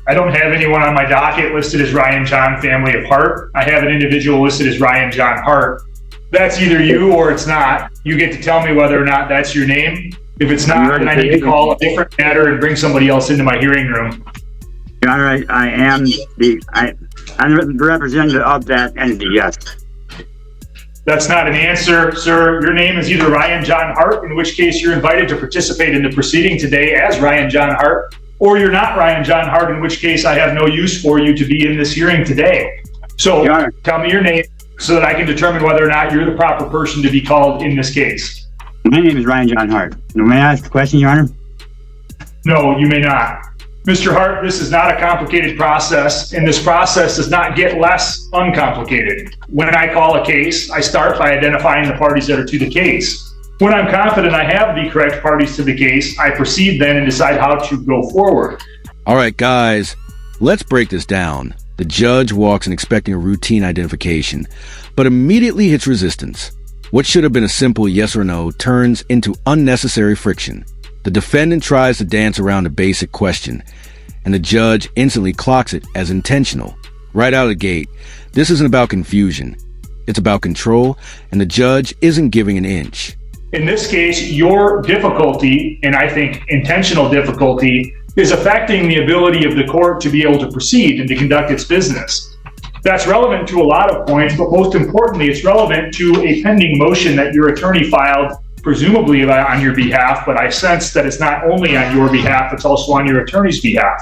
I don't have anyone on my docket listed as Ryan John Family of Hart. I have an individual listed as Ryan John Hart. That's either you or it's not. You get to tell me whether or not that's your name. If it's not, then I need to call a different matter and bring somebody else into my hearing room. Your Honor, I'm the representative of that entity, yes. That's not an answer, sir. Your name is either Ryan John Hart, in which case you're invited to participate in the proceeding today as Ryan John Hart, or you're not Ryan John Hart, in which case I have no use for you to be in this hearing today. So tell me your name so that I can determine whether or not you're the proper person to be called in this case. My name is Ryan John Hart. May I ask a question, Your Honor? No, you may not. Mr. Hart, this is not a complicated process, and this process does not get less uncomplicated. When I call a case, I start by identifying the parties that are to the case. When I'm confident I have the correct parties to the case, I proceed then and decide how to go forward. All right, guys, let's break this down. The judge walks in expecting a routine identification, but immediately hits resistance. What should have been a simple yes or no turns into unnecessary friction. The defendant tries to dance around a basic question, and the judge instantly clocks it as intentional. Right out of the gate, this isn't about confusion. It's about control, and the judge isn't giving an inch. In this case, your difficulty, and I think intentional difficulty, is affecting the ability of the court to be able to proceed and to conduct its business. That's relevant to a lot of points, but most importantly, it's relevant to a pending motion that your attorney filed, presumably on your behalf, but I sense that it's not only on your behalf, it's also on your attorney's behalf.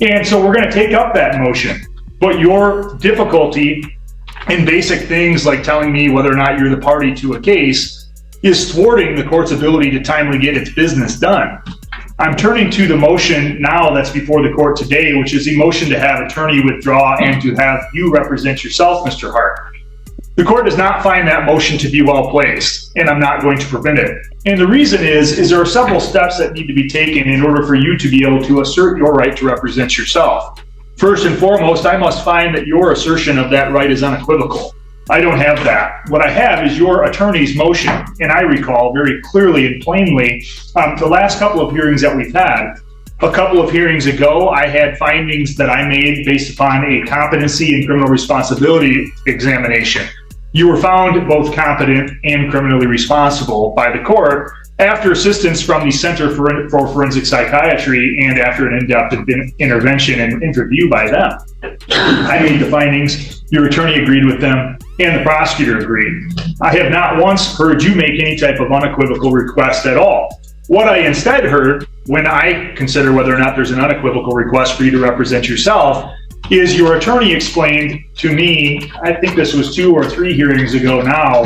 And so we're going to take up that motion. But your difficulty in basic things like telling me whether or not you're the party to a case is thwarting the court's ability to timely get its business done. I'm turning to the motion now that's before the court today, which is the motion to have attorney withdraw and to have you represent yourself, Mr. Hart. The court does not find that motion to be well placed, and I'm not going to prevent it. And the reason is there are several steps that need to be taken in order for you to be able to assert your right to represent yourself. First and foremost, I must find that your assertion of that right is unequivocal. I don't have that. What I have is your attorney's motion, and I recall very clearly and plainly the last couple of hearings that we've had. A couple of hearings ago, I had findings that I made based upon a competency and criminal responsibility examination. You were found both competent and criminally responsible by the court after assistance from the Center for Forensic Psychiatry and after an in-depth intervention and interview by them. I made the findings, your attorney agreed with them, and the prosecutor agreed. I have not once heard you make any type of unequivocal request at all. What I instead heard when I consider whether or not there's an unequivocal request for you to represent yourself is your attorney explained to me, I think this was 2 or 3 hearings ago now,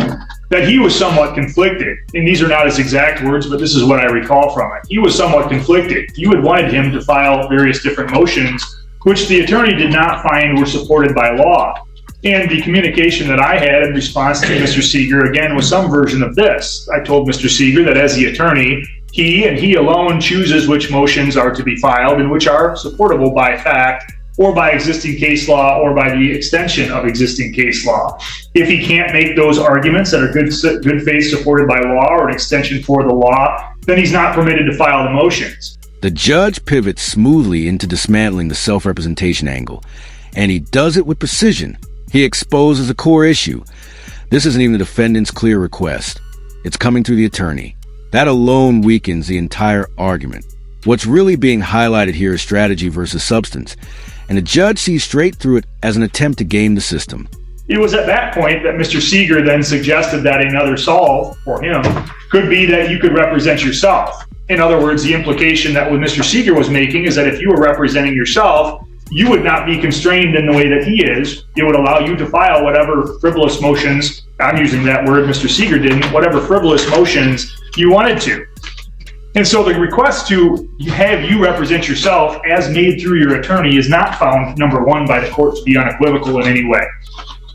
that he was somewhat conflicted. And these are not his exact words, but this is what I recall from it. He was somewhat conflicted. You had wanted him to file various different motions, which the attorney did not find were supported by law. And the communication that I had in response to Mr. Seeger, again, was some version of this. I told Mr. Seeger that as the attorney, he and he alone chooses which motions are to be filed and which are supportable by fact or by existing case law or by the extension of existing case law. If he can't make those arguments that are good faith supported by law or an extension for the law, then he's not permitted to file the motions. The judge pivots smoothly into dismantling the self-representation angle, and he does it with precision. He exposes a core issue. This isn't even the defendant's clear request. It's coming through the attorney. That alone weakens the entire argument. What's really being highlighted here is strategy versus substance, and the judge sees straight through it as an attempt to game the system. It was at that point that Mr. Seeger then suggested that another solve for him could be that you could represent yourself. In other words, the implication that what Mr. Seeger was making is that if you were representing yourself, you would not be constrained in the way that he is. It would allow you to file whatever frivolous motions, I'm using that word, Mr. Seeger didn't, whatever frivolous motions you wanted to. And so the request to have you represent yourself as made through your attorney is not found, number one, by the court to be unequivocal in any way.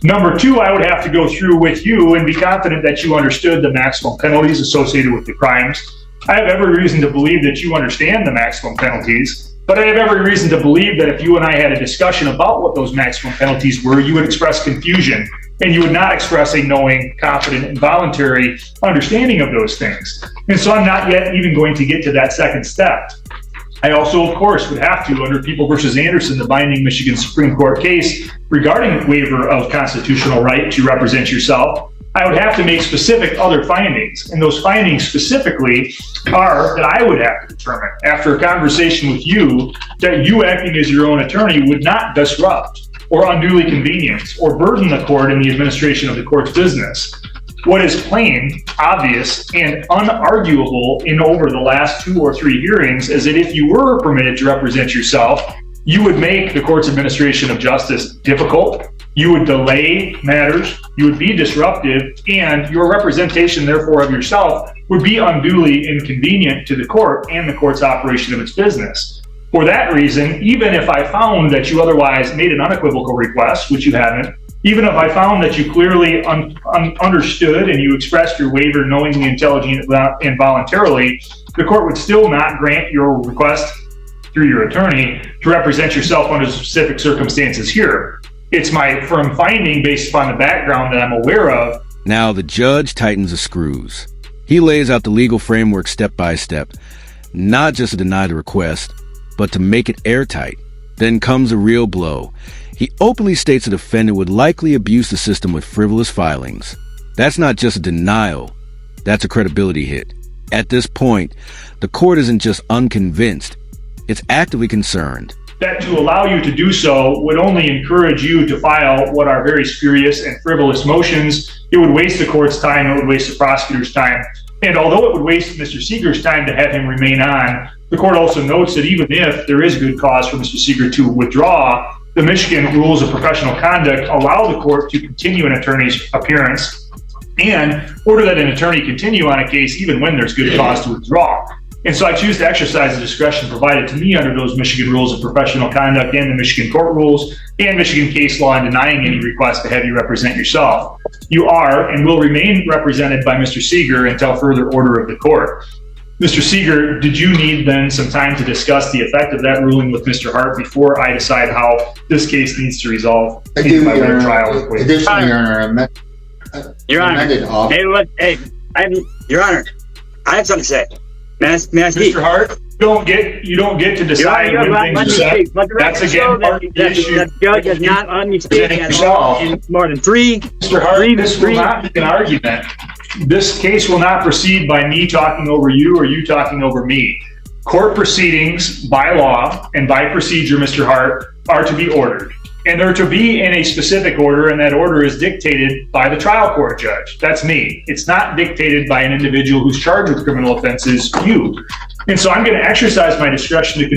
Number two, I would have to go through with you and be confident that you understood the maximum penalties associated with the crimes. I have every reason to believe that you understand the maximum penalties, but I have every reason to believe that if you and I had a discussion about what those maximum penalties were, you would express confusion and you would not express a knowing, confident, and voluntary understanding of those things. And so I'm not yet even going to get to that second step. I also, of course, would have to, under People versus Anderson, the binding Michigan Supreme Court case regarding waiver of constitutional right to represent yourself, I would have to make specific other findings. And those findings specifically are that I would have to determine, after a conversation with you, that you acting as your own attorney would not disrupt or unduly convenience or burden the court in the administration of the court's business. What is plain, obvious, and unarguable in over the last 2 or 3 hearings is that if you were permitted to represent yourself, you would make the court's administration of justice difficult, you would delay matters, you would be disruptive, and your representation, therefore, of yourself would be unduly inconvenient to the court and the court's operation of its business. For that reason, even if I found that you otherwise made an unequivocal request, which you haven't, even if I found that you clearly understood and you expressed your waiver knowingly, intelligently, and voluntarily, the court would still not grant your request through your attorney to represent yourself under specific circumstances here. It's my firm finding based upon the background that I'm aware of. Now the judge tightens the screws. He lays out the legal framework step by step, not just to deny the request, but to make it airtight. Then comes a real blow. He openly states the defendant would likely abuse the system with frivolous filings. That's not just a denial, that's a credibility hit. At this point, the court isn't just unconvinced, it's actively concerned. That to allow you to do so would only encourage you to file what are very spurious and frivolous motions. It would waste the court's time, it would waste the prosecutor's time. And although it would waste Mr. Seeger's time to have him remain on, the court also notes that even if there is good cause for Mr. Seeger to withdraw, the Michigan rules of professional conduct allow the court to continue an attorney's appearance and order that an attorney continue on a case even when there's good cause to withdraw. And so I choose to exercise the discretion provided to me under those Michigan rules of professional conduct and the Michigan court rules and Michigan case law in denying any request to have you represent yourself. You are and will remain represented by Mr. Seeger until further order of the court. Mr. Seeger, did you need then some time to discuss the effect of that ruling with Mr. Hart before I decide how this case needs to resolve? I do, Your Honor. Additionally, Your Honor, Your Honor, I have something to say. May I speak? Mr. Hart, you don't get to decide when things are said. That's again part of the issue. The judge has not let me speak in more than three. Mr. Hart, this will not be an argument. This case will not proceed by me talking over you or you talking over me. Court proceedings by law and by procedure, Mr. Hart, are to be ordered. And they're to be in a specific order, and that order is dictated by the trial court judge. That's me. It's not dictated by an individual who's charged with criminal offenses, you. And so I'm going to exercise my discretion to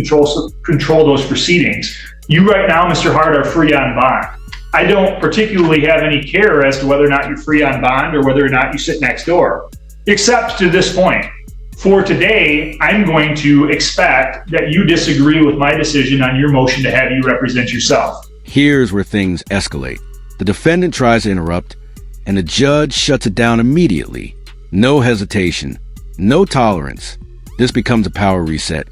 control those proceedings. You right now, Mr. Hart, are free on bond. I don't particularly have any care as to whether or not you're free on bond or whether or not you sit next door, except to this point. For today, I'm going to expect that you disagree with my decision on your motion to have you represent yourself. Here's where things escalate. The defendant tries to interrupt, and the judge shuts it down immediately. No hesitation, no tolerance. This becomes a power reset.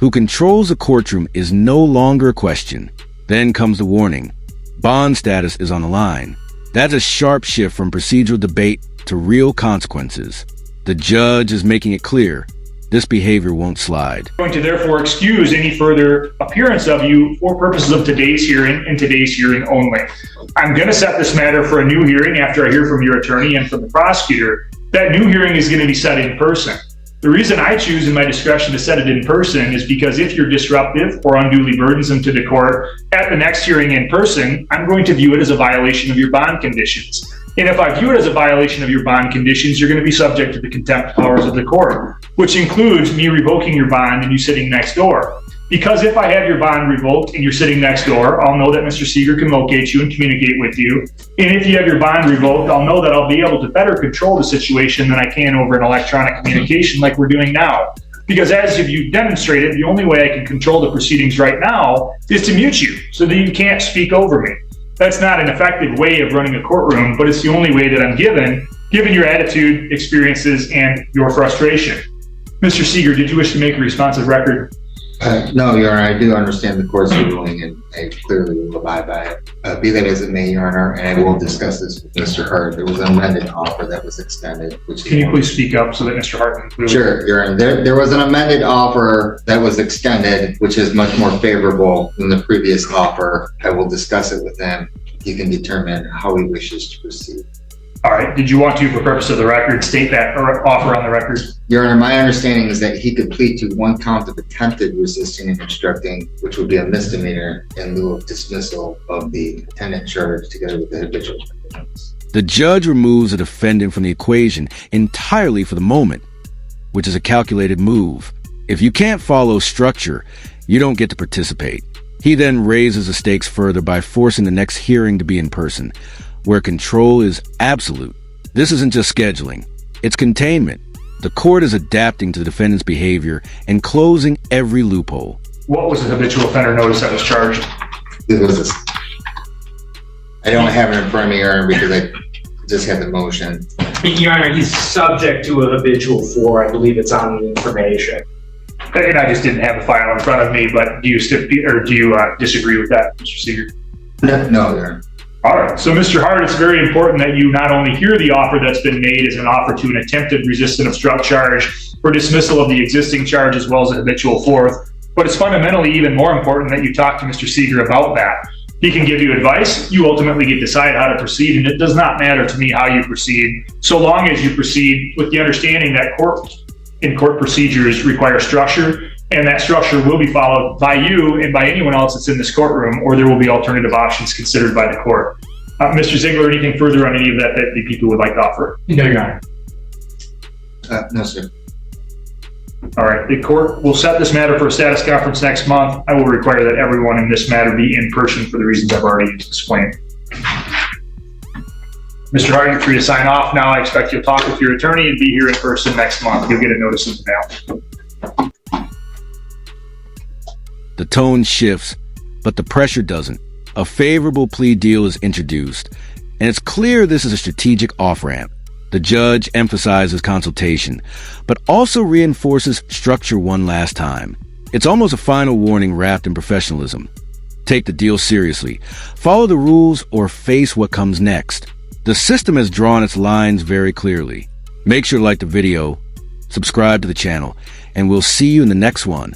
Who controls the courtroom is no longer a question. Then comes the warning. Bond status is on the line. That's a sharp shift from procedural debate to real consequences. The judge is making it clear this behavior won't slide. I'm going to therefore excuse any further appearance of you for purposes of today's hearing and today's hearing only. I'm going to set this matter for a new hearing after I hear from your attorney and from the prosecutor. That new hearing is going to be set in person. The reason I choose in my discretion to set it in person is because if you're disruptive or unduly burdensome to the court at the next hearing in person, I'm going to view it as a violation of your bond conditions. And if I view it as a violation of your bond conditions, you're going to be subject to the contempt powers of the court, which includes me revoking your bond and you sitting next door. Because if I have your bond revoked and you're sitting next door, I'll know that Mr. Seeger can locate you and communicate with you. And if you have your bond revoked, I'll know that I'll be able to better control the situation than I can over an electronic communication like we're doing now. Because as you've demonstrated, the only way I can control the proceedings right now is to mute you so that you can't speak over me. That's not an effective way of running a courtroom, but it's the only way that I'm given your attitude, experiences, and your frustration. Mr. Seeger, did you wish to make a responsive record? No, Your Honor, I do understand the court's ruling and I clearly will abide by it. Be that as it may, Your Honor, and I will discuss this with Mr. Hart. There was an amended offer that was extended, which Can you please speak up so that Mr. Hart can clearly... Sure, Your Honor. There was an amended offer that was extended, which is much more favorable than the previous offer. I will discuss it with him. He can determine how he wishes to proceed. All right. Did you want to, for purpose of the record, state that offer on the record? Your Honor, my understanding is that he could plead to one count of attempted resisting and obstructing, which would be a misdemeanor in lieu of dismissal of the attendant charge together with the habitual offense. The judge removes a defendant from the equation entirely for the moment, which is a calculated move. If you can't follow structure, you don't get to participate. He then raises the stakes further by forcing the next hearing to be in person, where control is absolute. This isn't just scheduling, it's containment. The court is adapting to the defendant's behavior and closing every loophole. What was the habitual offender notice that was charged? It was I don't have it in front of me, Your Honor, because I just had the motion. Your Honor, he's subject to a habitual 4. I believe it's on the information. And I just didn't have the file in front of me, but do you disagree with that, Mr. Seeger? No, Your Honor. All right. So, Mr. Hart, it's very important that you not only hear the offer that's been made as an offer to an attempted resist and obstruct charge for dismissal of the existing charge as well as a habitual 4th, but it's fundamentally even more important that you talk to Mr. Seeger about that. He can give you advice. You ultimately get to decide how to proceed, and it does not matter to me how you proceed, so long as you proceed with the understanding that court procedures require structure, and that structure will be followed by you and by anyone else that's in this courtroom, or there will be alternative options considered by the court. Mr. Ziegler, anything further on any of that the people would like to offer? No, Your Honor. No, sir. All right. The court will set this matter for a status conference next month. I will require that everyone in this matter be in person for the reasons I've already explained. Mr. Hart, you're free to sign off now. I expect you'll talk with your attorney and be here in person next month. You'll get a notice in the mail. The tone shifts, but the pressure doesn't. A favorable plea deal is introduced, and it's clear this is a strategic off-ramp. The judge emphasizes consultation, but also reinforces structure one last time. It's almost a final warning wrapped in professionalism. Take the deal seriously. Follow the rules or face what comes next. The system has drawn its lines very clearly. Make sure to like the video, subscribe to the channel, and we'll see you in the next one.